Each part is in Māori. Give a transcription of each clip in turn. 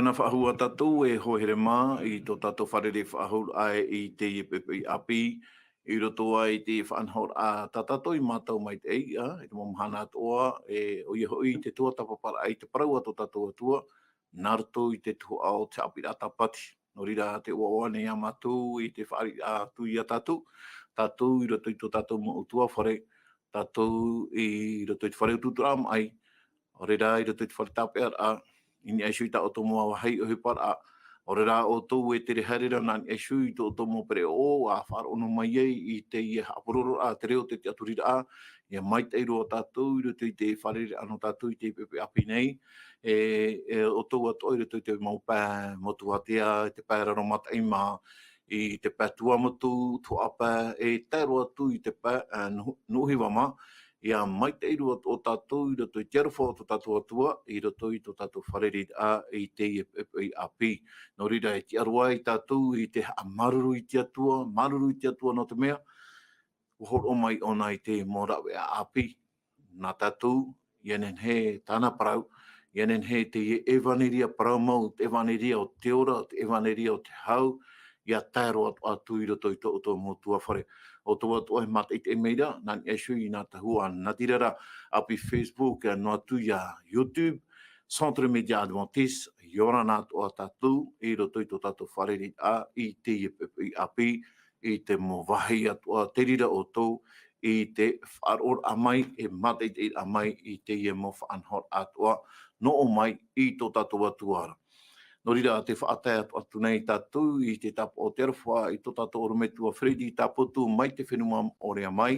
Yorana whahua tatou e hohere mā I tō tatou wharere whahur ai I Teie pepe api I roto ai te whanhor a tatato I mātou mai te eia, e te mamahana atoa, e o hoi te tuatapapa ai te Parau ato tatou atua, nārto I te tuho ao te Haapiiraa Sabati. No rira te uawane a mātou I te whaari a tui a tatou, tatou I roto I tō tatou mo utua whare, tatou I roto I te whare ututura mai, o rira I roto I te whare tāpea a ini ai sui ta o tō mua wahai o he para, o rira o tō e te reharira nani ai sui tō tō mua pere o a whaaro no mai ei I Teie haapororo a te reo te te aturira a, ia mai te iro o tātou I roto I te wharere ano tātou I te pepe api nei, o tō ato I roto I te maupā motu atea, te pēraro mata I mā, I te pētua motu, tuapa, e tēro atu I te pē, nuhi wama, ia mai te iru o tātou I roto I te arawha o tō tātou atua, I roto I tō tātou wharere a I Teie pepe api. No rira e te arua I tātou I te maruru I te atua, maruru I te atua no te mea, uhoro mai ona I te morawe a api. Nā tātou, ianen he tāna parau, ianen he te evaneria parau mau, te evaneria o te ora, te evaneria o te hau, ia tēro atu I roto I tō motua whare. O tō atua he mata I te meira, nani e sui nā tahua nā tirara api Facebook, no atu ia YouTube, Centre Media Adventiste, Iora nā toa tātou, I roto I tō tātou whareri a, I Teie pepe api, I te mowahi atua terira o tō, I te whaaror amai, e mata I te amai, I Teie mo whaanhor atua, no o mai I tō tātou atuara. No rira te whaatai atu nei tātou I te tapo o te arawha I tō tātou orometua Fredi tapotu mai te whenua orea mai.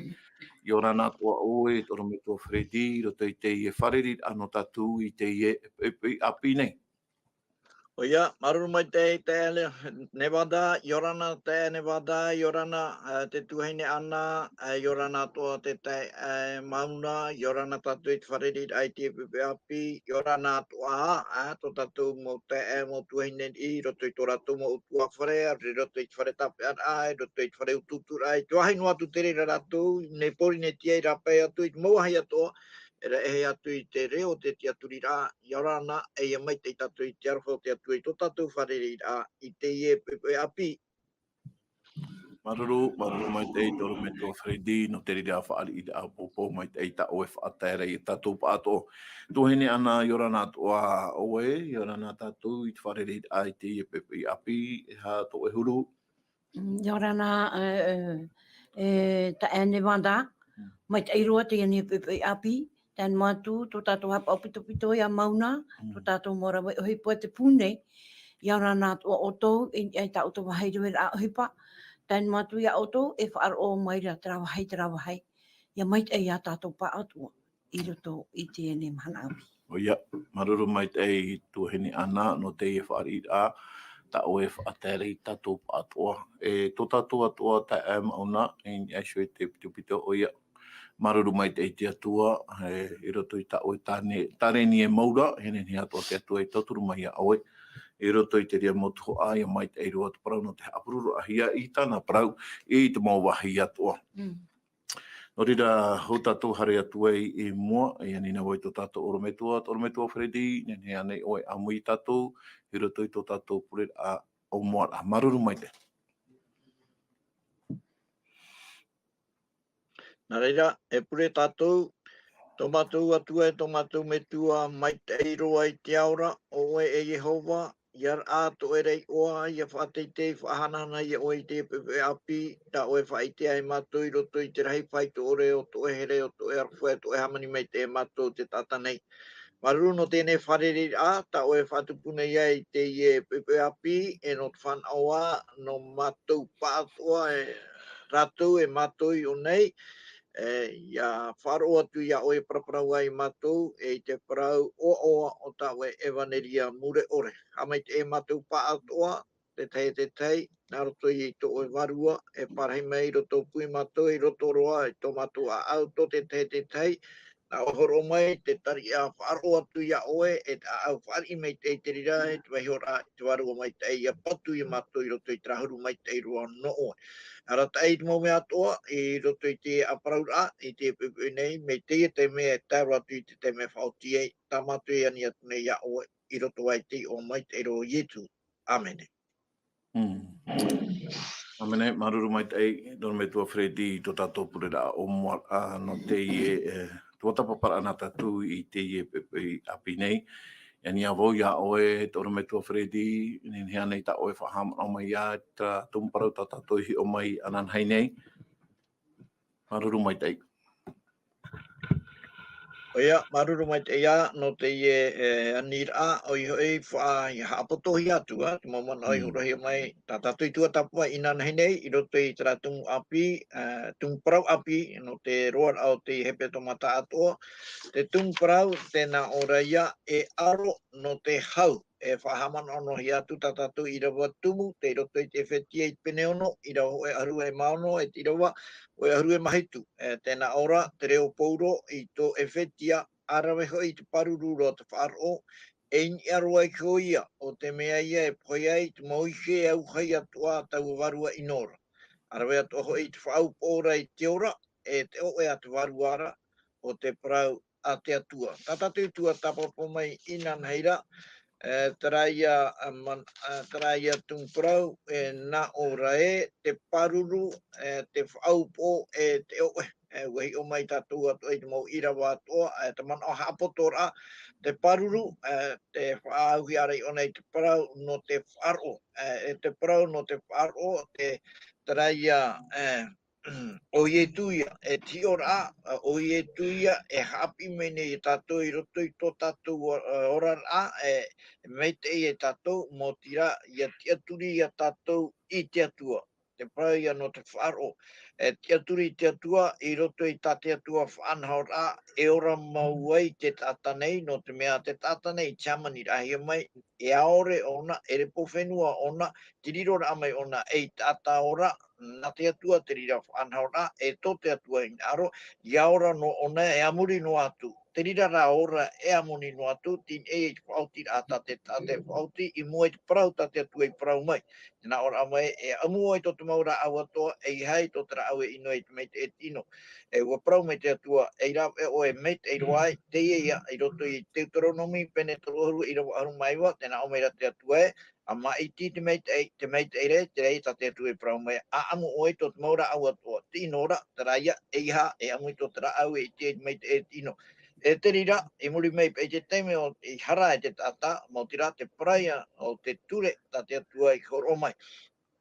I ora nā toa oe orometua Fredi, roto I Teie whareri ano tātou I Teie api nei. O ia, maruru mai te Nevada, Yorana te Nevada, Yorana te tuhaine ana, Yorana toa te mauna, Yorana tatu I te whareri ai te pepe api, Yorana toa to tatu mo te mo tuhaine I, roto I tō ratu mo utua whare, roto I te whare tapean ai, roto I te whare ututur ai, tuahai no atu tere ratu, ne pori ne tia I rapai atu, I te mauahi atoa, era e atu I te reo te te aturira, Yorana e mai te tatu I te arawha te atu I tō tatu wharerira I Teie pepe api. Maruru mai te toro me tō Fredi, no te rira whaari I te auahi mai te ta oe whaatere I tātou pāto. Tōhene ana Yorana toa oe, Yorana tātou I te whareri ai Teie pepe api, e ha tō e huru. Yorana ta Nevada, mai te iroa te ane pepe api, tan matu, tō tātou hapa opito ia mauna, tō tātou morawe o hipo te pune, Yorana toa oto, e ta oto wahairu a hipa, tan matu ia oto, e whaaro mai ra trawahai, ia mai te ia tātou pa atua, I roto I te ane mahana api. O ia, maruru mai te I tuahene ana, no te I whaari a, ta oe whaatere I tātou pātoa. E tō tātou atua ta e mauna, e sui te pito o ia. Maruru mai te atua, I roto I ta oe tare ni e maura, hene ni atua te atua I tauturu mai a oe. I roto I te rea motu a, ia mai te eirua te parau no te hapururu ahia I tāna parau, I te mauahi atua. No rira hau tātou hare atua I mua, e anina wai tō tātou orometua Fredi, nene anei oe amui tātou, I roto I tō tātou pure a o mua a maruru mai te. Nā reira, e pure tātou, tō mātou atua e tō mātou metua mai te eiroa I te aura, o e Jehova, Iar a to e rei oa, ia whateitei whahanana ia oe te pepe api, ta oe whaite ai mātou I roto I te rahi whai to ore o to e here o to e arwhue, to e hamani mai te mātou te tata nei. Maruru no tēnei whareri a, ta oe whatupuna ia I te ie pepe api, e no te whan aua, no mātou pātoa, e rātou e mātou I o nei, ia faaroo atu ia oe paraparau ai mātou e te parau o ta oe evaneria mure ore. Hamai te e mātou pa atoa, te tei, nā roto I to oe Varua, e parahi mai roto pui mātou I roto roa, e tō mātou a auto te tei, nā ohoro mai te tari a faaroo atu ia oe, e ta au whari mai te rira, e te wahihora, te Varua mai te ia patu I mātou I roto I trahuru mai te roa no oe. Ara tai te maume atoa, I roto I te aparaura, I te pepe nei, me te mea e tāra atu I te mea whaotie, tā mātou I ani atu nei ia oe, i roto ai te o mai te ro ietu. Amene. Amene, maruru mai tei, dono me tua Fredi, to tatou purera o mua no Teie, tuatapaparaa na tatou i Teie pepe api nei. E ni avo ia oe, dono me tua Fredi, ni hea nei ta oe whaham o mai ia, ta tumparau ta tatou hi o mai anan hai nei. Maruru mai tei. Oia, maruru mai te ia, no te ie anira o i hoi wha i haapotohi atua, te mamana o i horohi mai, ta tatui tuatapapa ina nahi nei, i roto i tera tumu api, tumu parau api, no te roar au te hepetoma ta atoa, te tumu parau, tēnā ora ia, e aro no te hau, e whahamana ono hi atu ta tatu Irava tumu, te roto i te whetia i pene ono, Irava e aru e maono, e Irava, o aru e mahitu. Tēnā ora, te reo pouro, i tō e whetia, arawe hoi te paruru ro te faaroo, e ni aroa i koia, o te mea ia e pohe ai, te mauike e auahi atua taua Varua inora. Arawe atu hoi te faaupoo i te ora, e te oe atu Varuara, o te Parau a te Atua. Tatatu tuatapapa mai ina neira, taraia tungprau na ora e te paruru te faaupoo e te oe wehi o mai tatou atu e te mau Irava atoa te mana o hapotora te paruru te whaauhi arei o nei te parau no te whaaro te parau no te whaaro te taraia o ie tuia e tiora o ie tuia e hapi mene i tatou i roto i tō tatou ora a mei te e tatou mo tira ia tia turi ia tatou i te atua. Te parau ia no te whaaro. Tia turi i te atua i roto i tate atua whanhaora e ora mauai te tatanei no te mea te tatanei tiamani rahi mai e aore ona e repo whenua ona tirirora amai ona e tata ora na te atua te rira whanhaora e to te atua in aro i aora no ona e amuri no atu. Te rira ra ora e amuni no atu tin e whauti a tate whauti i mua i te parau tate atua i parau mai. Tēnā ora amai e amua i to te maura au atoa e i hai to te ra au e ino e te mei te e tino. E ua parau mei te atua e i rau e o e mei te iroai teie ia i roto i Deuteronomy pene torohuru i rau aru maiwa tēnā o meira te atua e a maiti te mei te ere te rei tate atua i parau mai a amu oi to te maura au atoa tinora te raia e iha e amu i to te ra au e te mei te e tino. E te rira, i muri mei pe te teime o i hara e te tata, mo tira te praia o te ture ta te atua i koro mai.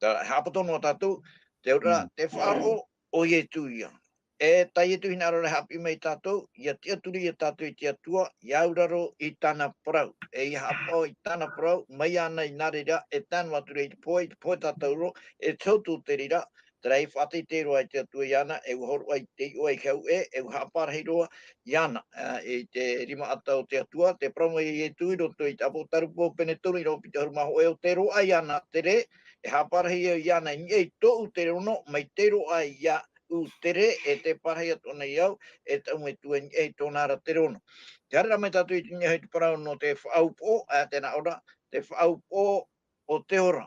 Ta hapatono tatu, te ura te whaaro o ie tuia. E tai e tuhina arore hapi mei tātou, ia tia turi e tātou i te atua, i auraro i tāna parau. E i hapao i tāna parau, mai ana i narira, e tānu ature i te poe tātou ro, e tautu te rira, te rei whate te roa i te atua i ana, e uhoro ai te ua i kau e uhaparahi roa i ana. E te rima atau te atua, te prongo i e tui roto i te apo tarupo pene turu i ropi te harumaho e o te roa i ana, te re, e haparahi e i ana, i e tōu te rono, mai te roa i a u tere e te pahi atona i au, e tau me tuen e tōnara te rono. Te harira me tatu i tinga hei te parau no te faaupoo, tēnā ora, te faaupoo o te ora,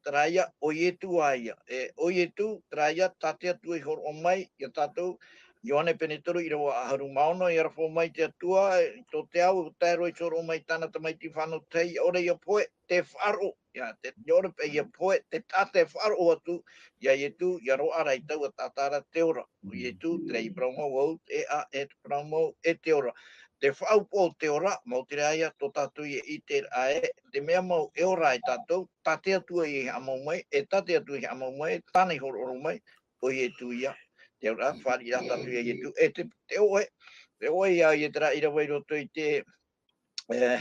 taraia o ietu aia. O ietu, taraia, tate atu i horo o mai, ia tātou, Ioane penetoru i rawa aharu maono, i arafo mai te atua, tō te au, tēro i toro mai tāna tamai ti whānau tei, ore ia poe, te wharo, ia, te ore pe ia poe, te tāte wharo atu, ia ietu, ia ro ara i tau a tātara te ora. O ietu, te rei praumau au, e a, e te praumau, e te ora. Te whaupo te ora, mau te reia, tō tātou i te ae, te mea mau e ora i tātou, tate atua i amau mai, e tate atua i amau mai, tāne horo mai, o ietu ia. Te ora, whāri rata tu e tu, e te oe ia i te ra ira wai roto i te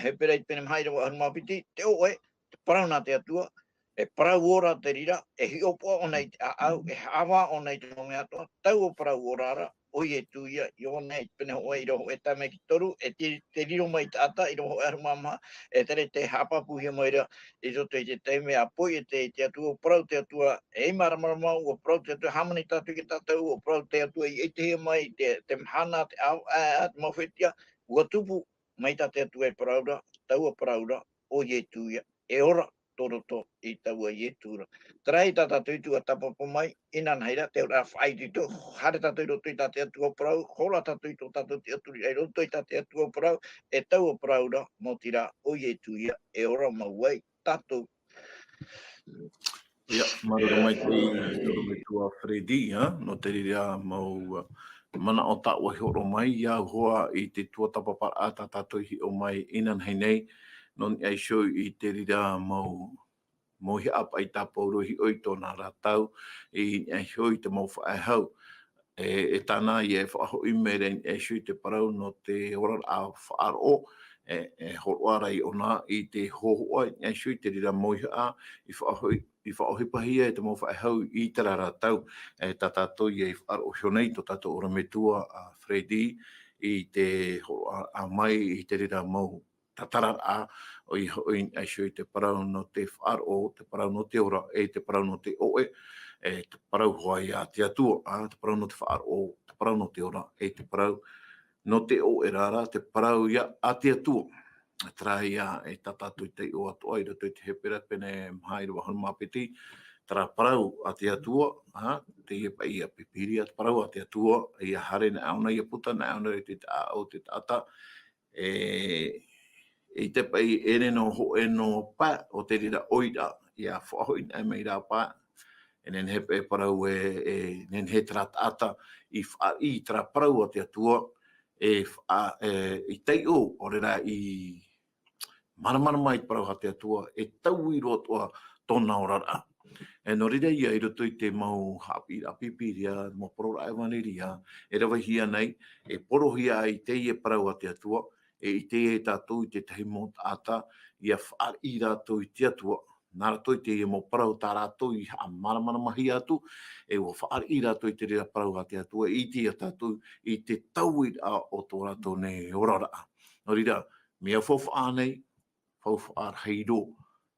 hepera i pene mhaira wa harumapiti, te oe, te parauna te atua, e parau ora te rira, e hiopo o nei te au, e hawa o nei te mongi atua, tau o parau ora ara, o i e tu ia, i o nei pene hoa i roho e tame ki toru, e te riro mai tata, i roho e harumama, e tere te hapapuhia mai rea, i roto i te teime a poi e te atua, o parau te atua, e maramarama, o parau te atua, hamani tatu ki tatau, o parau te atua, i te hea mai, te mhana, te au, te mawhetia, ua tupu, mai ta te atua e paraura, tau a paraura, o ie tuia, e ora, toroto I taua I tura. Trai tatou tuatapapa mai, inan heira, te ora whai tito, hare tatou roto I tate atua parau, hola tatou to tatou te aturi, ai roto I tate atua parau, e taua parau ra, mo tira o I tuia, e ora mauai, tatou. Ia, marura mai te toro me tua Fredi, no te rirea mau mana o ta wahi oro mai, ia hoa I te tuatapaparaa tatou hi o mai inan hei nei, non ai show I te rirea mau mohi apa I ta pauro hi oi tōna rātau, I ai show I te mau whae hau. E tāna I e whaaho I meren e show I te parau no te orar a faaroo, e horoara I ona I te hohoa, e show I te rirea mohi a, I whaaho pahia e te mau whae hau I te rātau, e tātou I e whaaro hionei to tātou ora me tua a Fredi, I te horoa a mai I te rirea mau tatara a, o I hoi ai show I te parau no te whaaro, te parau no te ora, e te parau no te oe, e te parau hoa I a te atua, te parau no te whaaro, te parau no te ora, e te parau no te oe rara, te parau ia a te atua. Trai ia e tatatu I te o atoa, I roto I te hepera pene mhaira wahon mapiti, tara parau a te atua, Teie pa ia pipiri a te parau a te atua, ia hare na auna ia puta, na auna I te o te tata, I te pai ere no ho e no pa o te rira oira ia whahoi na mei rā pa e nen hepe parau nen he tratata I tra parau a te atua I teio o rera I maramana mai parau a te atua e tau I rotoa tōna orara. E no rira ia I roto I te mau Haapiiraa pipiria, mo porora e waniria, e rawa hia nei, e porohia I Teie parau a te atua, e Teie tātou I te tahi mō tāta, ia whaar I rātou I te atua, nā rātou I Teie mō parau tā rātou I haa maramana mahi atu, e o whaar I rātou I te rira parau a te atua, I Teie tātou I te tau I a o tō rātou ne orara. No rira, mea whawha nei, whawha heiro,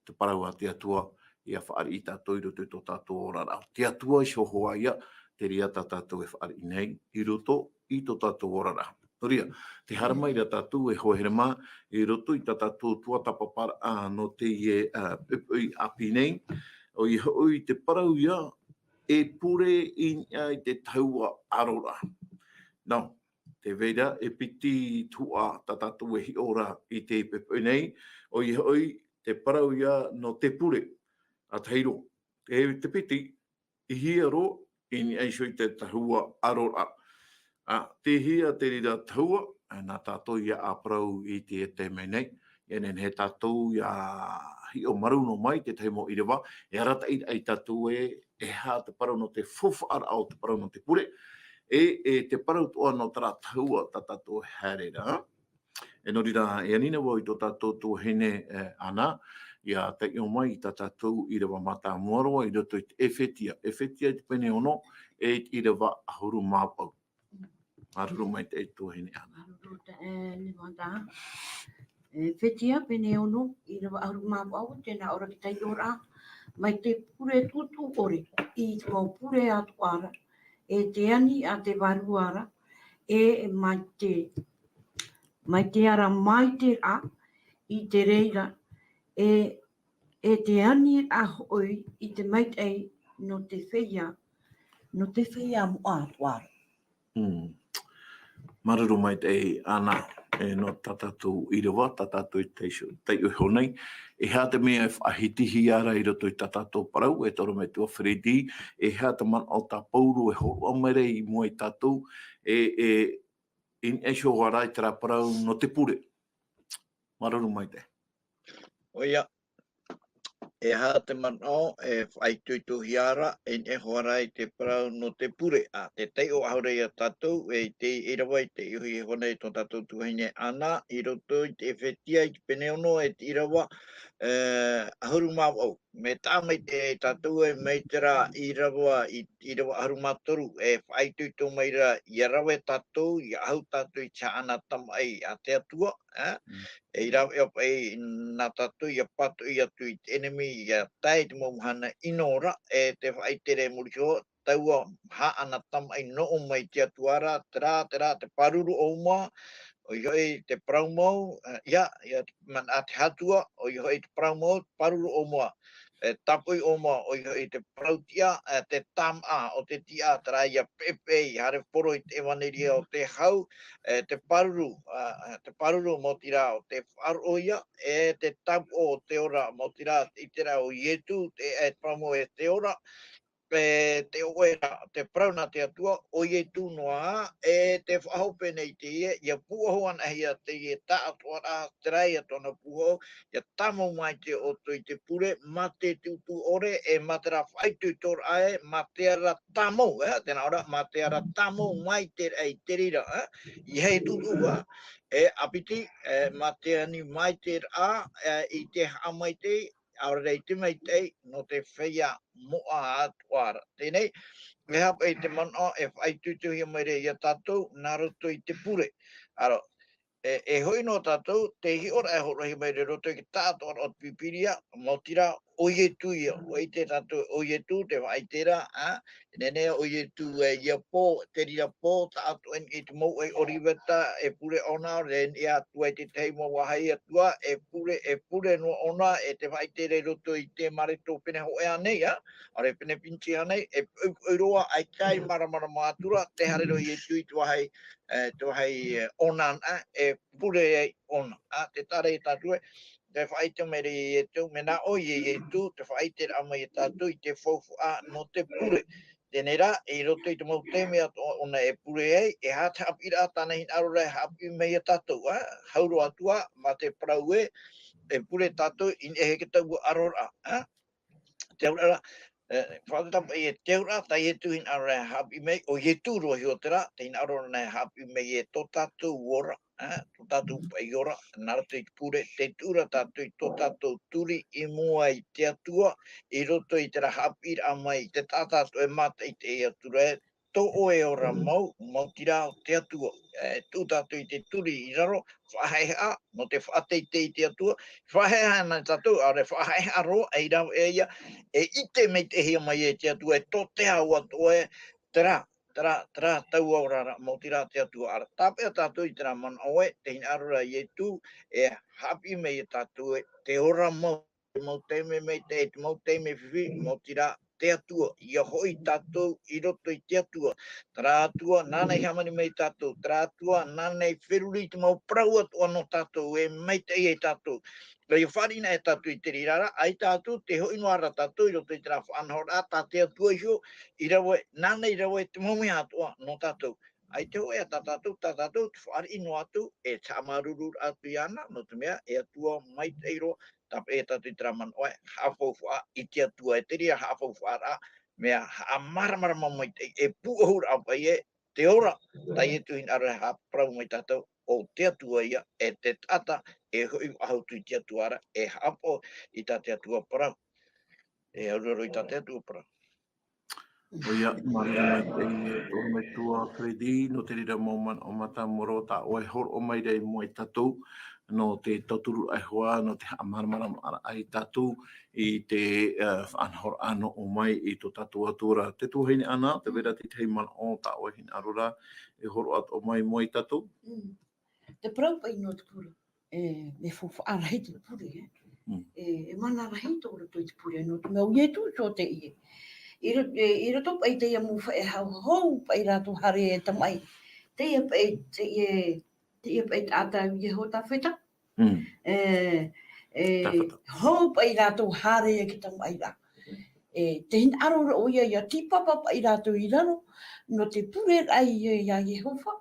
te parau a te atua, ia whaar I tātou I roto I tō tātou orara. Te atua I sohoa ia, te ria tātou e whaar I nei, I roto I tō tātou orara. Toria, te haramai ra tātou e hohere mā, I roto I tātou tuatapapa no Teie api nei, o I hoi te parau ia, e pure I te taua arora. No, te veira e piti tua tātou e hi ora I te pepe nei, o I hoi te parau ia no te pure. A teiro, te piti, I hiero, I aisoi te tahua arora. Te hia te rira tahua, nā tātou ia a parau I te me nei, e nen he tātou ia hi o maruno mai, te taimo Irava, e arata I tātou e hā te parau no te whawhaara au te parau no te pure, e te parau toa no tara tahua tā tātou herera. E no rira, e anina wau I tō tātou tō hene ana, ia te io mai I tātou Irava mata muaroa, I roto I te Ephesia. Ephesia I te pene ono, e Irava ahuru māpau. Paruru mai te tō hene ana. Paruru te ni wanda. Ephesia pene ono, Irava ahuru māpau, tēnā ora ki tai ora, mai te pure tutu ore, I te mau pure atuara, e te ani a te Varuara, e mai te ara mai te a, I te reira, e te ani a hoi I te maitei no te whea mo atuara. Maruru mai te ana no tātou Irava, tātou te uhonei. E hea te mea e whahitihi ara I roto I tātou parau, e toro me tua Fredi, e hea te man o tā pauru e horo amere I mua I tātou, e sho warai te rā parau no te pure. Maruru mai te. Oia, e hā te manao e whaituituhi ara e hoarai te parau no te pure a te teio aurei a tātou e te Irava I te iuhi e honei tō tātou tuhine ana I roto I te Ephesia I te peneono e te Irava ahuru māwau. Me tāmai te tātou e mei te rā Irava I Irava ahuru mātoru e whaituitu mai rā I arawe tātou I ahu tātou I te ana tamai a te atua. E Irava e opai nā tātou I a patu I atu I te enemy I a tai te momuhana inora e te whaitere muriho taua haa ana tamai no o mai te atuara te rā te paruru o uma o i hoi te parau mau, ia man a te hatua, o i hoi te parau mau, paruru o mua. Tapui o mua, o i hoi te parau tia, te tam a, o te tia tara ia pepe, hare poro i te ewaneria o te hau, te paruru mo tira o te wharo ia, te tam o te ora mo tira i te rao ietu, te parau mau e te ora, te oera, te prauna te atua, o ie tūnoa, te whahope nei te ie, ia puahoan ahia te ie ta atoa te reia tona puho, ia tamo mai te oto i te pure, ma te tutu ore, ma te ra whaitu tor ae, ma te ara tamo, tēnā ora, ma te ara tamo mai te rei te rira, i hei tutu, apiti, ma te ani mai te ra, i te hamai te, aura rei te mai te, no te whea moa atuara. Tēnei, e hapa i te mana, e whai tutuhia mai re ia tātou, nā roto i te pure. Aro, e hoi no tātou, te hi ora e horohi mai re roto i ki tātou o pipiria, mo tira o ietu ia, o i te tātou o ietu, te whai tera, nene o ietu ia pō, te rira pō, tātou en i te mou e oriveta, e pure ona, ren ia tua i te teimo wahai atua, e pure no ona, e te whai tere roto i te mareto pene ho ea nei, are pene pinchi anei, e roa ai kai maramara mātura, te harero i ietu i te wahai ona, e pure e ona, te tare i tātue, te whaite mere i tu, mena o i tu, te whaite ama i tātu i te whaufu no te pure. Tēnei rā, i roto i te mau teme ona e pure ei, e hata hapira tāna hin arore hapi mei a tātou, hauro atua, ma te parau e pure tātou, in e heke tau arora. Te aurara, whakatapa i e te aura, tai e tu hin arore hapi mei, o i e tu roa hiotera, te hin arora nei hapi mei e tō tātou ora, tō tātou pai ora, nara te pure, te tura tātou i tō tātou turi i mua i te atua, i roto i te rahapi a mai, te tātātou e mata i te atura e, tō oe ora mau, mau tira o te atua, tū tātou i te turi i raro, whahaiha, no te whateite i te atua, whahaiha na tātou, are whahaiha roa, e rau e ia, e ite mei te hia mai e te atua, e tō te hau atua e, tera tau aurara mo tira te atua ara. Tāpea tātou i tera mana oe, te hin arura i e tū, e hapi mei e tātou e te ora mau, mau teime mei te mau teime whiwhi, mo tira te atua, ia hoi tātou i roto i te atua. Tara atua, nānei hamani mei tātou, tara atua, nānei whiruri te mau prau atua no tātou, e mei te i e tātou. Rei wharina e tātou i te rirara, ai tātou, te hoi noara tātou, i roto i tera whanhora, tā te atua i hio, i rawe, nānei rawe te momi atua no tātou. Ai te hoe a tātou, te whari ino atu, e tamaruru atu i ana, no te mea, e atua mai te iro, tāpe e tātou i tera man oe, hawhauwha, i te atua e te ria hawhauwha ra, mea a maramara mai te, e puahura apa i e, te ora, tai e tuhin ara ha prau mai tātou, o te atua ia, e te tata, e hui ahautu i te atua ara, e hapo i tā te atua parau. E auroro i tā te atua parau. O ia, marina mai te tō me tua kredi, no te rira mauman o mata moro ta o e hor o mai rei mo i tatou, no te tauturu ai hoa, no te amaramara ai tatou, i te whanhor ano o mai i tō tatou atura. Te tūheini ana, te vera te tei mana o ta o hin arura, e horo at o mai mo i tatou. Te parau pai no te pure, me whawhaara hei te pure, e mana rahi tō rato i te pure, no te mea uietu so te ie. I roto pai te ia muwha e hau pai rātou hare e tamai. Te ia pai tāta i ho tā wheta. Hau pai rātou hare e ki tamai rā. Te hin arora o ia tipapa pai rātou i raro. No te pure rai ia Jehova.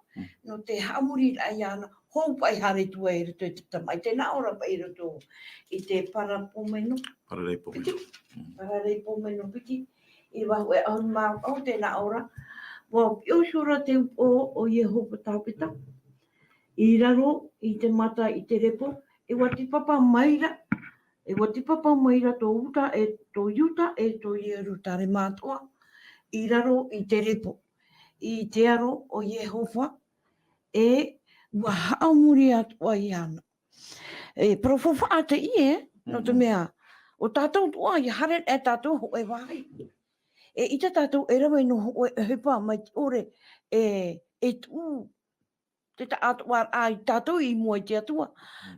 No te hamuri rai ana. Hau pai hare tua e roto i te tamai. Te naora pai roto i te parapomeno. Pararei pomeno. Pararei pomeno piti. I wahu e au mau au tēnā ora. Wa piosura te o Jehova tāpeta. I raro, i te mata, i te repo. E watipapa maira. E watipapa maira tō uta, e tō yuta, e tō ieru tare mātoa. I raro, i te repo. I te aro o Jehova. E wa haamuri atua i ana. E profofa te ie, no te mea. O tātou tua, i hare e tātou ho e wahi. E ita tātou e rawa ino ho e hepa mai te ore e tū te atua ai tatou I mua I te atua.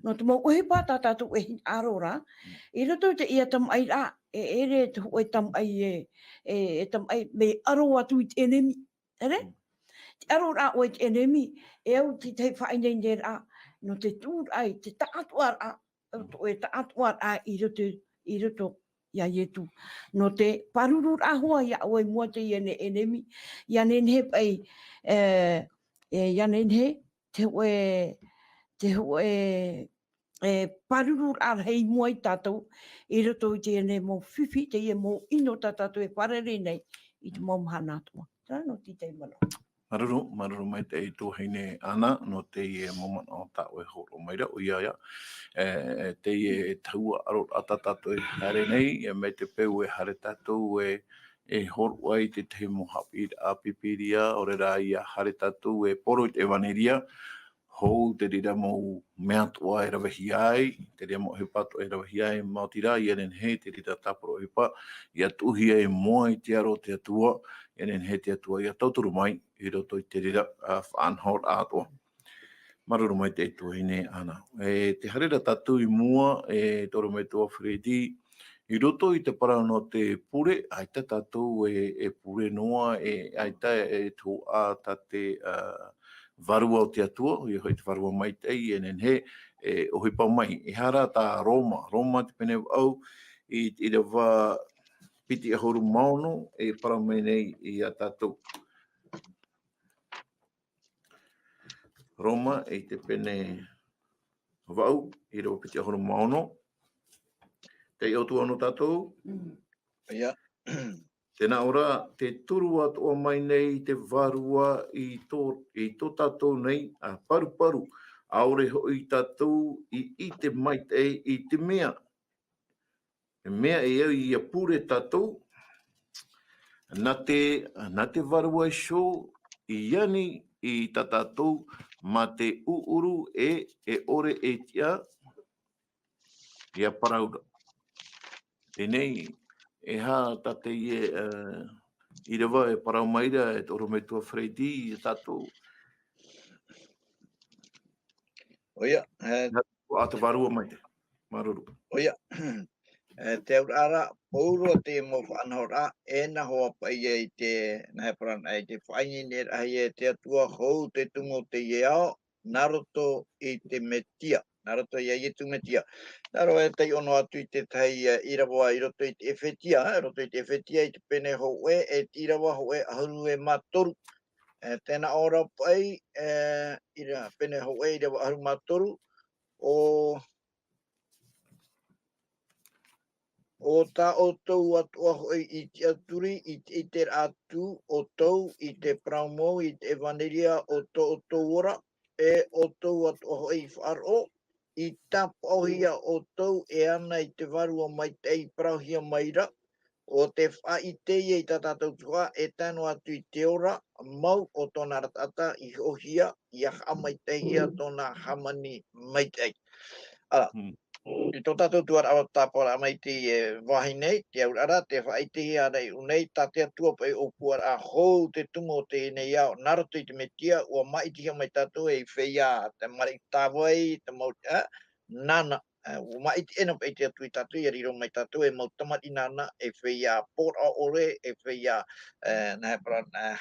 No te mau uhe pata tatou e arora, I roto te ia tam ai ra, e ere te hoe tam ai tam ai me aro atu I te enemi. Ere? Te aro ra o I te enemi, e au te te whainei nei ra, no te tūr ai, te atua ra, e atua ai I roto ia ietu. No te paruru ra hoa ia o I mua te iene enemi, ia nenhe pai, ia nenhe, te hoe paruru ar hei mua I tātou, I roto I te ene mō whiwhi, te ia mō ino tātou e parere nei, I te mō mhana atua. Tā no ti te mana. Maruru mai te tō heine ana, no te ie momana o tāu e horo maira, o iaia. Te ie e taua aro ata tātou e hare nei, e mei te peu e hare tātou e horo ai te te mo Haapiiraa, o re rā ia hare tātou e poro I te waneria, hou te rira mō mea toa e rawahi ai, te rira mō he pato e rawahi ai, mautira, I enen he te rira taporo he pa, I atuhi e moa I te aro te atua, enen he te atua I a tauturu mai, I roto I te rira whaanhor atoa. Maruru mai te tuine ana. Te harera tātou I mua, toro mai tua Fredi, I roto I te parau no te pure, aita tātou e pure noa, aita e tō a tate Varua o te atua, I hoi te Varua mai tei, enen he, o hoi pau mai, e hara tā Roma te pene au, I Irava piti a horu maono, e parau mai nei I a tātou. Roma, e te pene vau, I rau piti a horu maono. Te o tu ano tātou? Ia. Tēnā ora, te turu atoa mai nei te Varua I tō tātou nei, a paru, aore hoi tātou I te maitei I te mea. E mea e au I a pure tātou, nā te Varua e sho, I yani I tā tātou, ma te uuru e ore e tia, I a Parau. Tēnei, e hā tā Teie Irava e Parau maira e toro me tua Fredi I tātou. Oia. A te Varua mai te, maruru. Oia. Te ara pouro te mo whanhora e na hoa pai I te naheparan ai te whaingi ne rahi e te atua hou te tumu te iao naroto I te metia. Naroto I a tu metia. Naro e te ono atu I te tai Irava I roto I te Ephesia, roto I te Ephesia I te pene hou e Irava hou e ahuru e matoru. Tēnā ora pai ira pene hou e Irava ahuru matoru o tā o tau atua hoi I te aturi, I te atu o tau, I te praumo, I te evaneria o tau ora, e o tau atua hoi faaroo, I tapauhia o tau e ana I te Varua mai tei prauhia maira, o te whai Teie I tātou tua, e tano atu I te ora, mau o tōna ratata I hohia, I a hamai teihia tōna hamani mai tei. Ala. I tō tātou tuar awa tāpora mai te wahi nei, te aurara, te whaitihi a nei unei, tā te atua pai o puar a hou te tumo te nei au, naroto I te metia, ua maitihi mai tātou e whea, te mari tāwai, te mau, nana, ua maiti ena pai te atu I tātou, I riro mai tātou, e mau tamati nana, e whea pora ore, e whea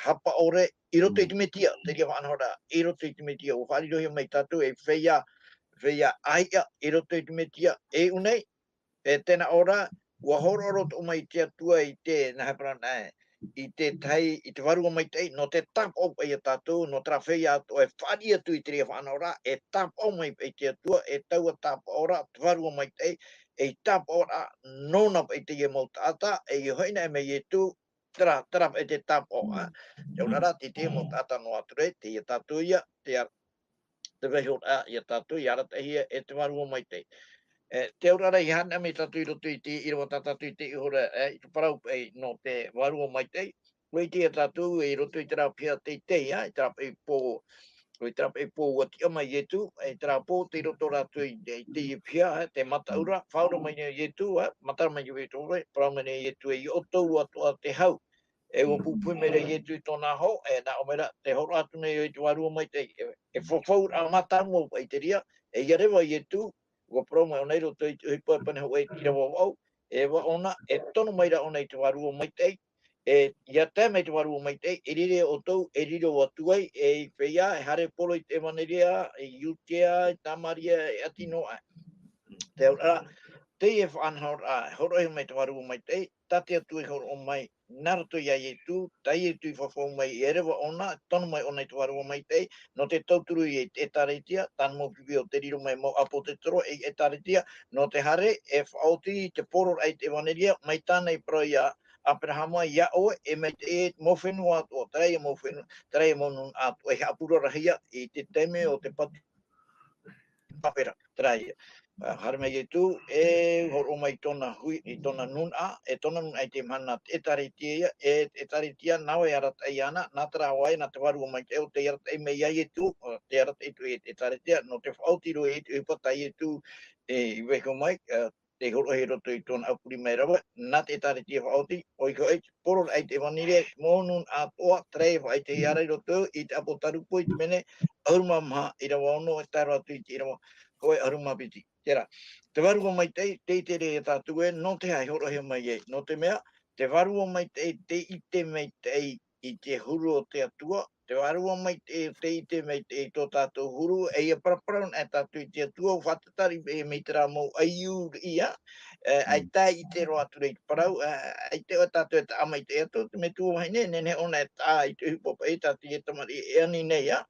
hapa ore, I roto I te metia, te ria whanhora, I roto I te metia, ua wharirohi mai tātou, e whea aia I roto I te metia e unei, e tēnā ora, ua hororo o mai te atua I te naheparana I te tai, I te Varua mai tei, no te tapo pai a tātou, no tra whea ato e whari atu I te rea whanora, e tapo mai pai te atua, e taua tapo ora, te Varua mai tei, e tapo ora, nona pai te ia mau tata, e hoina e mei e tu, tera e te tapo, te unara, te mau tata no ature, te ia tātou ia, te vehot a ia tātou, I ara tahia e te Varua mai tei. Te aurara I hana me tātou I roto I te irawa tātou I te ihora I te parau no te Varua mai tei. Koe te tātou I roto I te rapia te tei, I te rapa I pō, koe te rapa I pō watia mai ietu, I te rapa te roto rātou I te pia, te mataura, whaura mai ietu, matara mai ietu, parau mai ietu I otou atua te hau. e o pupu me re tu tona ho e na o mera te horo atu nei te Varua mai te e fofou a mata mo i te ria e ia rewa i tu o promo o nei ro te hipo pane ho e tira o e wa ona e tono mai ra ona i te Varua mai te e ia te me te Varua mai te e rire o tau e rire o atuai e whia e hare polo i te maneria e iutea e tamaria e atino te ora Teie whanhor a horohi mai te Varua mai te tate atu e horo o mai naruto ia i tu tai e tu whawhau mai i erewa ona tono mai ona i te Varua mai te no te tauturu i e taretia tan mo pipi o te riro mai mo apo te toro e taretia no te hare e whaoti te poror ai te waneria mai tāna i pro ia Abrahama ia o e mai te e mowhenua ato tarai e mowhenua tarai e monun ato e apura rahia i te teme o te pati papera tarai harme ye tu e horo mai tona hui i tona nuna e tona nuna ai te mana e taritia e taritia nau e arat ai ana na tra wai na te Varua mai te o te arat ai me ye tu te arat e tu e taritia no te fautiro e tu pata ye tu e weko mai te horo he roto i tona apuri mai rawa na te taritia fauti o i ko e poro ai te vanire monun atoa trei ai te ara roto i te apotarupo i te mene aurma maha i rawa ono e taro atu i te rawa koe aruma piti. Tera, te Varua mai te re e tātu e, no te hai horo he mai e, no te mea, te Varua mai te ite mai te i te huru o te atua, te Varua mai te ite mai te i tō tātou huru, e ia paraparau e tātou i te atua, o whatatari e mei te rā mou aiu ia, ai tā i te roa atu rei parau, ai te o tātou e tā amai te ato, te me tua mai ne, nene ona e tā i te hupopa e tātou i e tamari e ani nei a,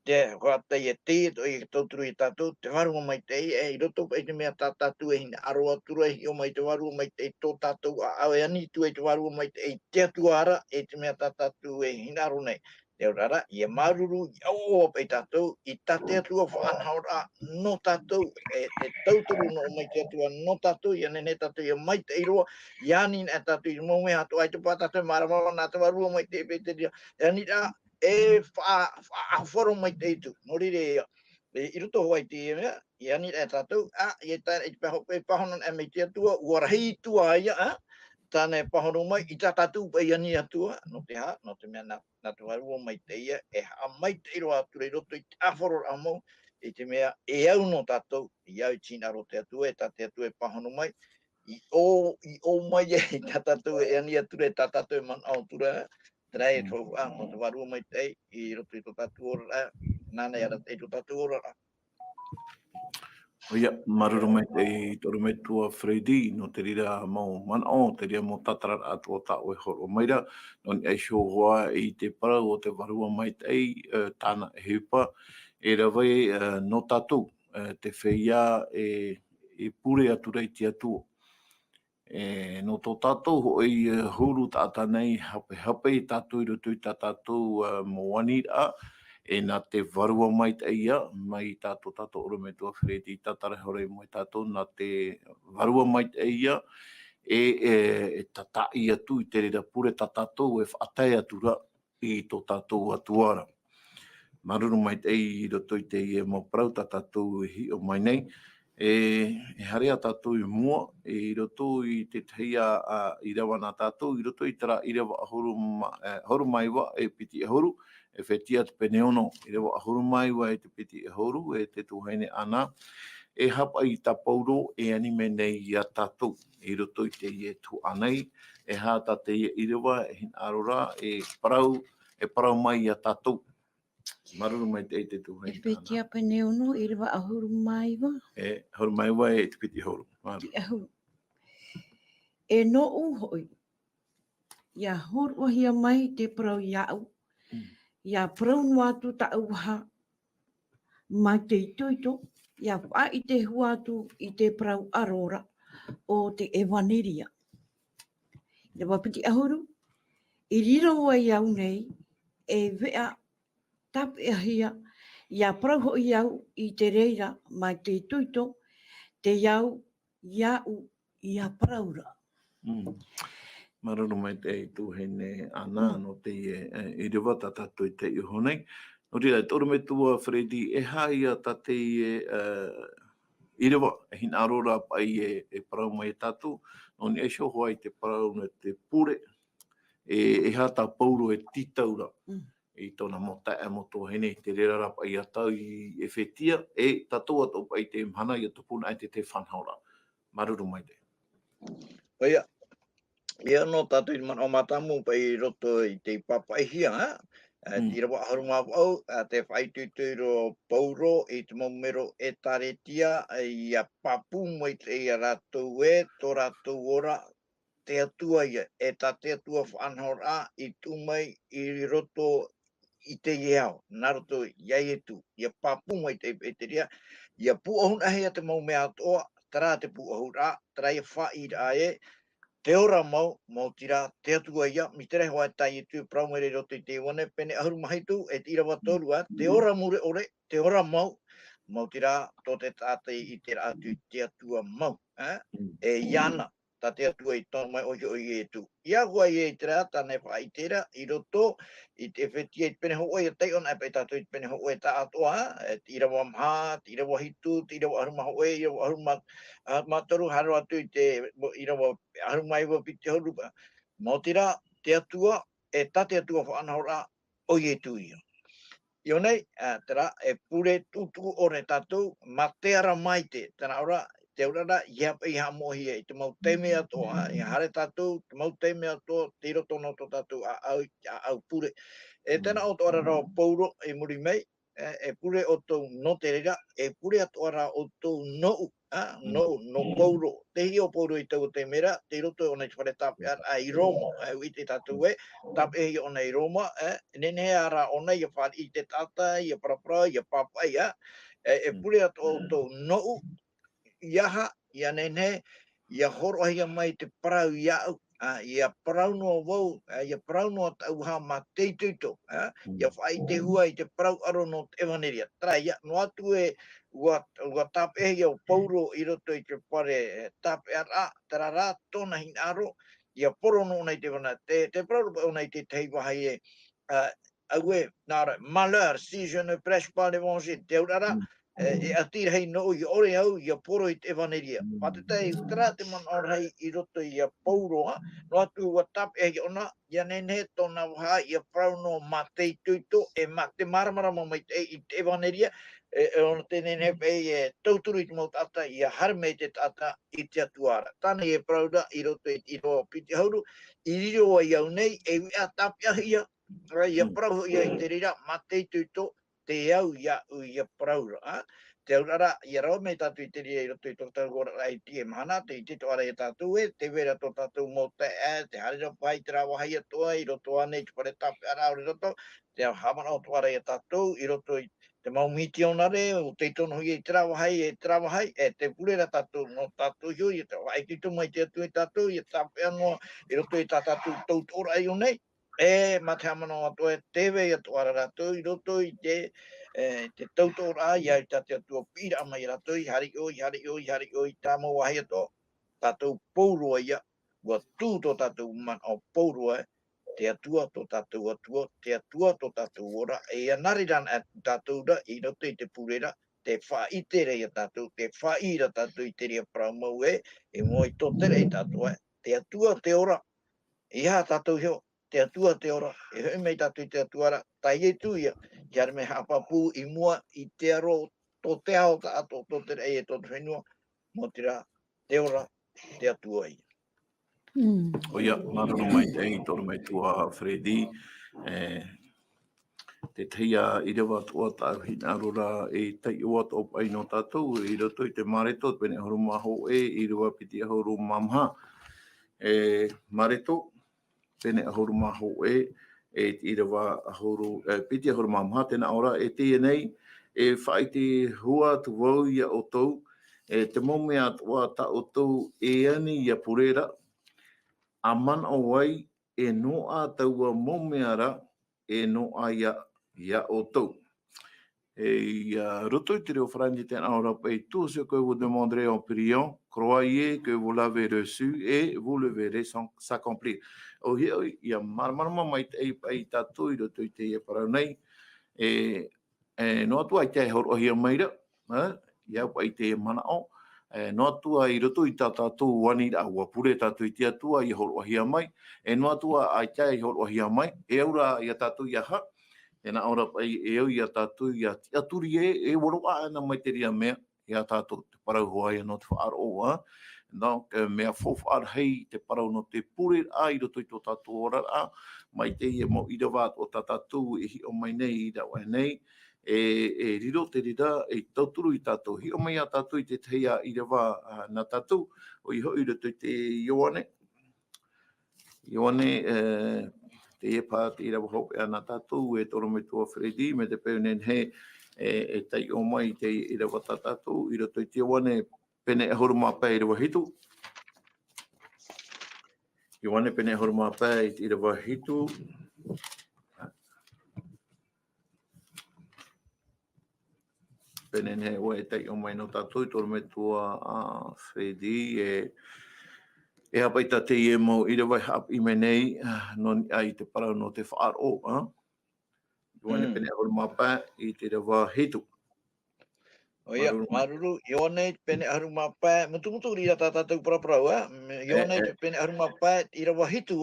te hoa tei e te i tauturu i tātou, te Varua mai te e i roto pa i te mea tātou e hina aroa tura i o mai te Varua mai te tō tātou a au e ani tu e te Varua mai te e te atua ara e te mea tātou e hina aro nei. Te orara, i e maruru i au pa i tātou, i tate atua whaanhaura no tātou, e te tauturu no mai te atua no tātou, i anene tātou i mai te iroa, i anin e tātou i mo me hatu ai te pātātou maramawa nā te Varua mai te peteria, e anira, e wharo mai te itu, no rire i roto hoa i te mea, i ani e tātou, i e tāna i te pahonan e mei te atua, uarahi tua aia, tāna e pahono mai, i tā tātou pa i ani atua, no te ha, no te mea nā te Varua mai te ia, e ha mai te iro atura i roto i te awharo amo, i te mea, e au no tātou, i au tina ro te atua, e tā te atua e pahono mai, i o mai e, i tā tātou e ani atura, e tā tātou e man au tura, Trai e tō no te Varua mai te i roto i tō tātou ora, nāna i ara te tō tātou ora. O ia, maruru mai te i toru me tua Fredi, no te rira mau manao, te rira mo tatara atua tau e horo maira, no ni aisho hoa i te parau o te Varua mai te tāna e hipa, e rawai no tātou, te whia e pure aturei te atua. No tō tātou hoi huru tāta nei hape i tātou i roto i tātou moanira e nā te Varua mai te ia mai tātou oro me tua whireti i tātara hore mai tātou nā te Varua mai te ia e tatai atu i te rira pure tātou e whaatai atura i tō tātou atuara. Maruru mai te i roto i te ia mo prau tātou hi o mai nei. E harea tātou i mua, i roto i te teia i rawa nā tātou, i roto i tara i rawa horu maiwa e piti e horu, e whetia te pene ono, i rawa horu maiwa e te piti e horu, e te tuhaine ana, e hapa i ta pauro e anime nei i a tātou, i roto i te i e tu anei, e hata te i rawa, e hin arora, e parau mai i a tātou. Maruru mai te tuhaine ana. E whitia pene ono, i rewa ahuru maiwa. E horu maiwa e te piti horu. E no uhoi. Ia horu ahia mai te parau iau. Ia parau nuatu ta auaha. Mai te itoito. Ia wha i te huatu i te parau arora o te ewaniria. Ia wapiti ahuru. I riro wa iau nei. E vea tapu ahia. Ia parau ho iau i te reira mai te itoito. Te iau ia paraura. Maruru mai te i tuhene ana no te i rewa tātou i te iho nei. No rira, toru me tua Fredi, e haia ta te i rewa, e hin arora pai e parau mai tātou. No ni e shoho ai te parau me te pure, e hata pauro e titaura i tona mota e moto hene te rera rapa i atau i Ephesia e tatou atu pai te mhana i atupuna ai te whanhaura. Maruru mai te. Oia, ia no tatu i man o matamu pa i roto i te papaihia, ha? Tira wa haruma au, te whaitutuiro pauro i te momero e taretia i a papu mo i te ia ratou e, tō ratou ora, te atua ia, e ta te atua whanhora i tumai i roto i te iau, naroto iai e tu, ia papu mo i te peteria, ia puahun ahi a te mau mea atoa, tara te puahura, tara ia whaira e, te ora mau, mau tira, te atua ia, mi tere hoa tai e tu, prau mere roto i te wane, pene ahuru mahi tu, e tira wa tōrua, te ora mure ore, te ora mau, mau tira, tō te tātai i te atu, te atua mau, e iana, ta te atua i tōna mai ohi ohi e tu. Ia hua i e tira, tāne whai tira, i roto, i te whetia i pene hoa, i tei on ape tātou i pene hoa, ta atoa, te Irava mha, te Irava hitu, te Irava haruma hoa, i Irava haruma mataru, haro atu i te Irava haruma iwa piti horupa. Mō tira, te atua, e ta te atua whanahora, ohi e tu ia. Io nei, tera, e pure tutu ore tātou, ma te ara mai tēnā ora, te urara, iapa i hamohi e, te mau teime atoa, i hare tātou, te mau teime atoa, te roto no tō tātou a au pure. E tēnā o tō ara rao pauro e muri mei, e pure o tō no te rira, e pure atoa ra o tō nou, no pauro, te hi o pauro i tau te mera, te roto o nei te whare tape ar a i Roma, i te tātou e, tape hi o nei Roma, nene ara o nei i whare i te tata, i a parapara, i a papai, e pure atoa o tō nou, iaha, ia nene, ia horo ahia mai te parau iau, ia parau noa wau, ia parau noa tauha ma teituto, ia whai te hua i te parau aro no te evaneria. Tara, ia no atu e ua tape hei au pauro i roto i te pare tape ara, tara rā tōna hin aro, ia poro no nei te wana, te parau o nei te tei wahai e, au e, nāra, malheur, si je ne prêche pas l'évangile, te urara, e atira hei no i ore au i a poro i te evaneria. Patatei, tera te man orhei i roto i a pauroa, no atu ua tape hei ona, ia nene tōna waha i a prau no ma te tuito, e ma te maramarama mai i te evaneria, e ona te nene pei e tauturu i te mau tata, i a harme te tata i te atuara. Tāne e prauda i roto i roa piti hauru, i riro i au nei, e wea tape ahia, i a prau i a i te rira, ma te tuito, te au ia u ia praura. Te aurara, ia rau mei tātou i te ria i roto i tō tātou ai tie mahana, te i te toara i tātou e, te vera tō tātou mō te harira pai te rawahai atoa, i roto anei te pare tape ara ori roto, te hamana o toara i tātou, i roto i te maumiti onare, o te tono hui i te rawahai, e te purera tātou no tātou hiu, i te wai tito mai te atu i tātou, i tape anō, i roto i tātou tautora i o nei, e mate hamana o atoa e tewe i atoara rātou, i roto i te tautora ia i tate atua pira ama i rātou, i hari o i tā mau wahi ato, tātou paurua ia, ua tū tō tātou man o paurua, te atua tō tātou atua, te atua tō tātou ora, e anariran tātou ra, i roto i te purera, te whaitere i tātou, te whaira tātou i te ria praumau e mo i tō tere i tātou te atua te ora, i ha tātou heo, te atua te ora, e hui mei tātou i te atuara, tai e tu ia, i are me hapapu i mua, i te aro, tō te ao ta ato, tō te rei e tō te whenua, mo tira, te ora, te atua ia. O ia, maruru mai te i tōru mai tua Fredi, te teia Irava tuata hina arora e tei ua tō pai no tātou, i roto i te mareto, pene horu maho i rua piti horu mamha. Mareto, pene ahoru maho e Irava ahoru, piti ahoru mamha, tēnā ora, e Teie nei, e whai te hua tu wau ia o tau, te momea tua ta o tau e ani ia purera, a man o wai e noa taua momeara e noa ia o tau. Roto i te reo frangi tēnā ora pei tous que vous demanderez en priant, croyez que vous l'avez reçu et vous le verrez s'accomplir. O hea ia marama mai te ei pai tātou i roto i te ia parau nei, no atua i te horo hia maira, ia pai te mana o, no atua I roto I tatou wani aua pure tatou I te atua I holoahia mai, no atua ai tai holoahia mai, aura I a tatou I aha, na ora pai eu I a tatou I a aturi e waroa ana mai te ria mea, I a tatou te parau hoai no te whaaro, donc mea fofu ar hei te parau no te pure ai roto I tō tatou ora a, mai Teie mo Irava o tatou I hi o mai nei I dawa nei, e riro te rira e tauturu I tatou. Hi o mai a tatou I te Teie Irava na tatou, o I hoi roto I te Ioane. Ioane, Teie pā te Irava hope a na tatou, e toro me tua Fredi, me te peunen he, e tai o mai te Irava tatou, I roto I te Ioane, pene e horu mā pē I rawa hitu. Ioane pene e horu mā pē I rawa hitu. Pene ne o e tai o mai no tātou, toro me tua Fredi, e hapaita Teie mo I rawa hapi me nei, no ai te parau no te whaaro. Ioane pene e horu mā pē I te rawa hitu. Oia, maruru, Ione pene aru mapai, mutu ria tātou parau, Ione pene aru mapai I rawa hitu,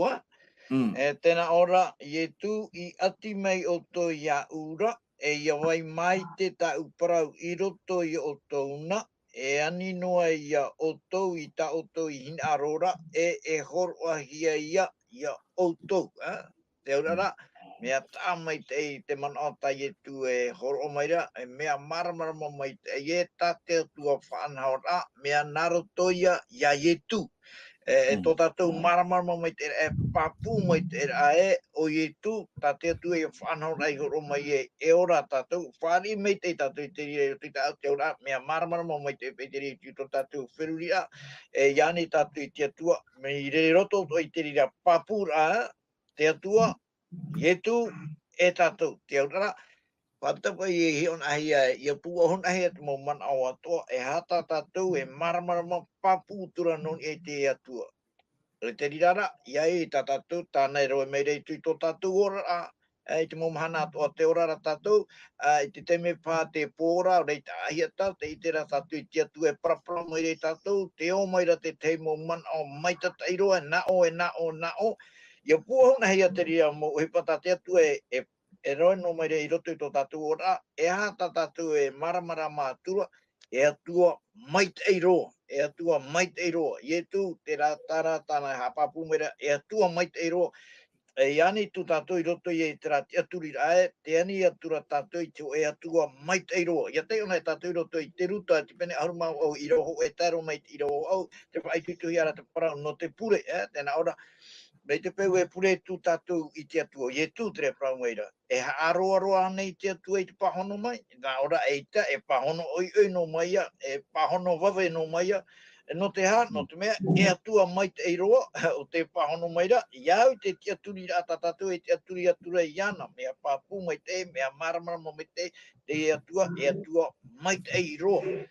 tēnā ora, I tu I ati mai o tō ia ura, e ia wai mai te tau parau I roto I o tōuna, e ani noa ia o tō I ta o tō I hina arora, e horoahia ia o tō, te urara, mea tā mai te mana o tai tu e horo mai rea, e mea maramarama mai te tā te tua whanhaora, mea naro toia ia tu. E tō tātou maramarama mai te e papu mai te o tu, tā te tu e whanhaora I horo mai e ora tātou, whari mai te tātou I te ria te ora, mea maramarama mai te ria tō tātou whiruria, e iani tātou I te atua, me I re roto I te ria papura, te atua, tu e tātou, te aurara, whatapa I hion ahia, I a pua hon ahia te mo man au atoa, e hata tātou e maramarama papu tura non e te atua. Re te rirara, ia e tā tātou, tānei roe mei rei tui tō tātou ora, e te mo mahana atoa te orara tātou, I te teme pā te pōra, rei tā ahia tā, te itera tātou I te atua e parapara mei rei tātou, te o mai ra te te mo man au mai tatairoa, na o, ia pua hon ahia te ria mo hipata te atua e roe no mai rei roto I tō tātou ora, e hata tātou e maramara mātura, e atua mai te eiroa, I tu te rātara tāna hapapu mera, e atua mai te eiroa, e iani tu tātou I roto I te rā te aturi rae, te ani atura tātou I te o e atua mai te eiroa, ia te ona tātou I roto I te ruta, te pene aruma au I roho e taro mai te I roho au, te whaitutuhi ara te parau no te pure, tēnā ora, Rei te peu e pure tu tātou I te atua, I tu te parau meira. E aroa nei te atua I te pahono mai, nā ora eita e pahono oi no mai ia, e pahono wawe no mai ia, no te ha, no te mea, e atua mai te eiroa, o te pahono meira, iau te aturi rata tātou, e te aturi atura I ana, mea papu mai te, mea maramara mai te atua mai te eiroa.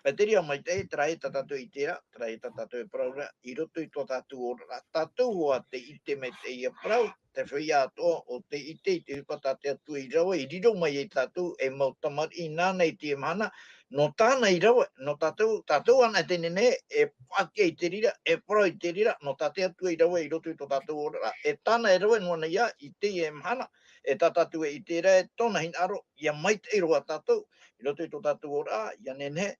E te ria mai te, trai tātou I tera, trai tātou e praura, I roto I tō tātou ora, tātou hoa te ite me te ia prau, te whia atoa o te ite I te hupata te atua I rawa, I riro mai e tātou e mautamar I nāna I te mana, no tāna I rawa, no tātou ana tene ne, e whakia I te rira, e prau I te rira, no tāte atua I rawa I roto I tō tātou ora, e tāna e rawa nuana ia, I te e mana, e tātou e I te rea, e tōna hin aro, ia mai te iroa tātou, I roto I tō tātou ora, ia nene,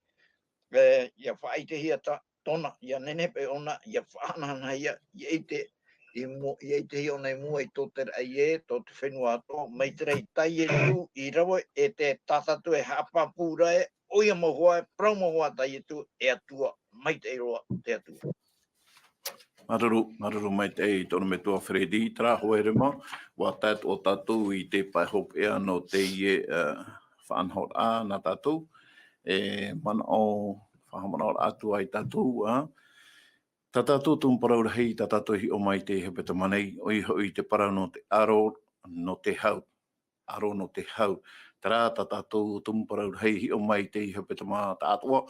ia whaite hia tona, ia nene pe ona, ia whaanana ia, ia ite hi ona I mua I tō te rai tō te whenua ato, mai te rei Teie tu I rawa e te tātatu e hapapura oia mohua, prau mohua Teie tu e atua, mai te iroa te atua. Maruru mai te tono me tua Fredi, tra hoerema, wa tat o tātou I te pai hope ea no Teie whanhot a na tātou, e mana o whahamana o Atua I tātou, tā tātou tūm parau hei, tā tātou hi o mai te hepetoma nei, o I te parau no te aro no te hau, Tara tā tātou tūm parau hei hi o mai te hepetoma tā Atua,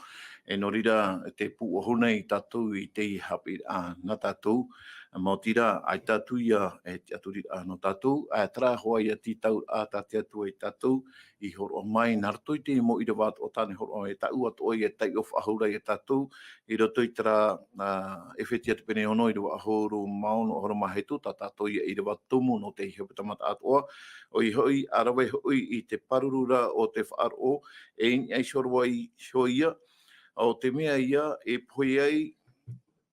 e no rira te pūohuna I tātou I te Haapiiraa na tātou, Mō tira, ai tātou ia e te aturi no tātou, tra hoa ia titau a tā te atua i tātou, i horo mai, nartoi te mo Irava o tāne horo e tau atoa i e tai of ahura i tātou, i roto i tra Ephesia te pene ono i rua ahoro maono horo mahetu, tā tātou i Irava tumu no te hepetoma Atua, o i hoi, arawe hoi i te parurura o te faaroo, e ai sorwa i shoia, o te mea ia e pohe ai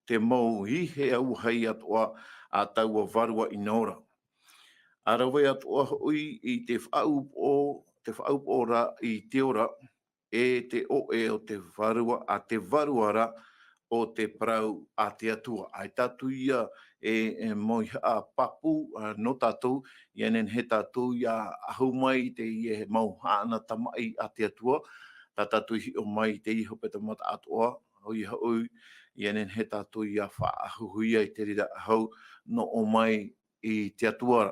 te mau hi he auahi atoa a taua Varua i Nora. Arawe atoa hui i te whaupoo ra i te ora e te oe o te Varua a te Varuara o te Parau a te Atua. Ai tātou ia e moi a papu no tātou, i enen he tātou ia ahu mai te i e mau haana tamai a te Atua, tā tātou hi o mai te iho hepetoma Atua, hoi hoi, i enen he tātou ia whaahuhuia i te rira hau no o mai i te Atua,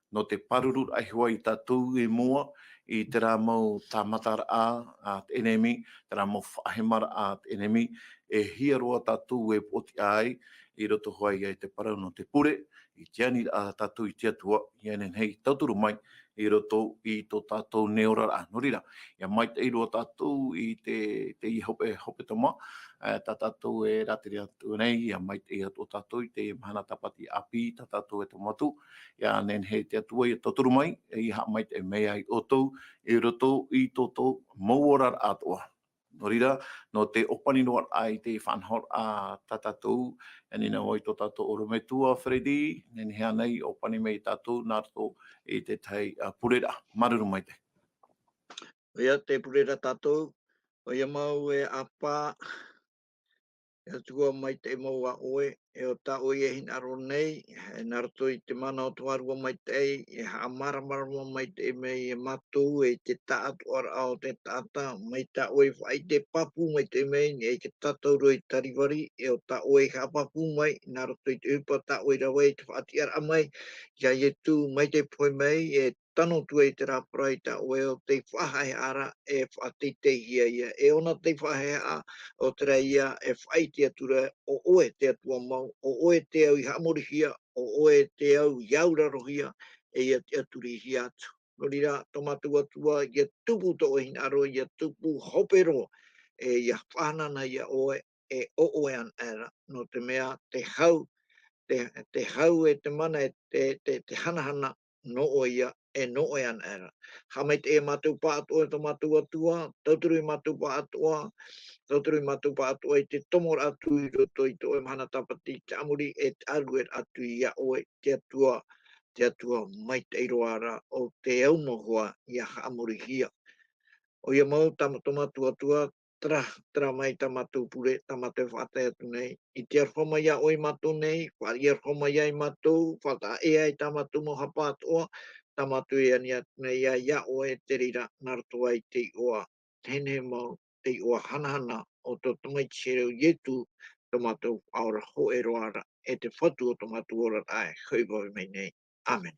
no te paruru ai hoa i tātou e mua, i te rā mau tā matara a te enemi, te rā mau whaahemara a te enemi, e hiaroa tātou e poti ai, i roto hoa i te parau no te pure, i te ani a tātou i te Atua, i enen hei tauturu mai, i roto i tō tātou neora rā. No rira, ia mai te iroa tātou i te i hopetoma, tā tātou e ratiri atu nei, ia mai te i atu tātou i te mahana tapati api, tā tātou e tomatu, ia nen hei te atua i tauturu mai, i ha mai te mea i otou, i roto i tō mauarar Atua. No rira, no te opani noa ai te whanhor a tātou, e nina oi tō tātou orometua Fredi, nene hea nei opani mei tātou, nā tō i te tei purera, maruru mai te. Ia te purera tātou, o ia mau e apa, e tua mai te mau a oe, e o ta oe e hin aro nei, e narato i te mana o tuarua mai te ei, e ha maramarama mai te mei e matu, e te taatu ar ao te tata, mai ta oe whai te papu mai te mei, e ke tatauro i tariwari, e o ta oe ha papu mai, narato i te upa ta oe rawe, te whaati ar amai, ia e tu mai te poe mei, e tano tu e te raparai ta oe o te whahai ara, e whaati te hia ia, e ona te whahai a, o te reia e whai te atura o oe te atua mau, o oe te au i hamorihia, o oe te au iaura rohia, e ia te aturi hi atu. No rira, tomatu atua, ia tupu to o hin aro, ia tupu hopero, e ia whanana ia oe, e o oe an era, no te mea te hau, te hau e te mana e te hanahana no o ia e no o an era. Hamai te e matu pa atua to matu atua, tauturu i matu pa atua, tauturu i matu pa atua i te tomora atu i roto i to e mahana tapati te amuri e te aru e atu i a oe te atua mai te iroara o te aunohua i a amuri hia. O ia mau tamatu atua, tra mai tamatu pure, tamatu whate atu nei. I te arwhoma ia oi matu nei, whari arwhoma ia i matu, whata e ai tamatu mo hapa atoa, tamatu e ani atu nei ia oe te rira narato ai te oa. Tēnei mau te oa hanahana o tō tamai chereu ietu tamatu aora ho e roara, e te whatu o tamatu ora ai, hui mai nei. Amen.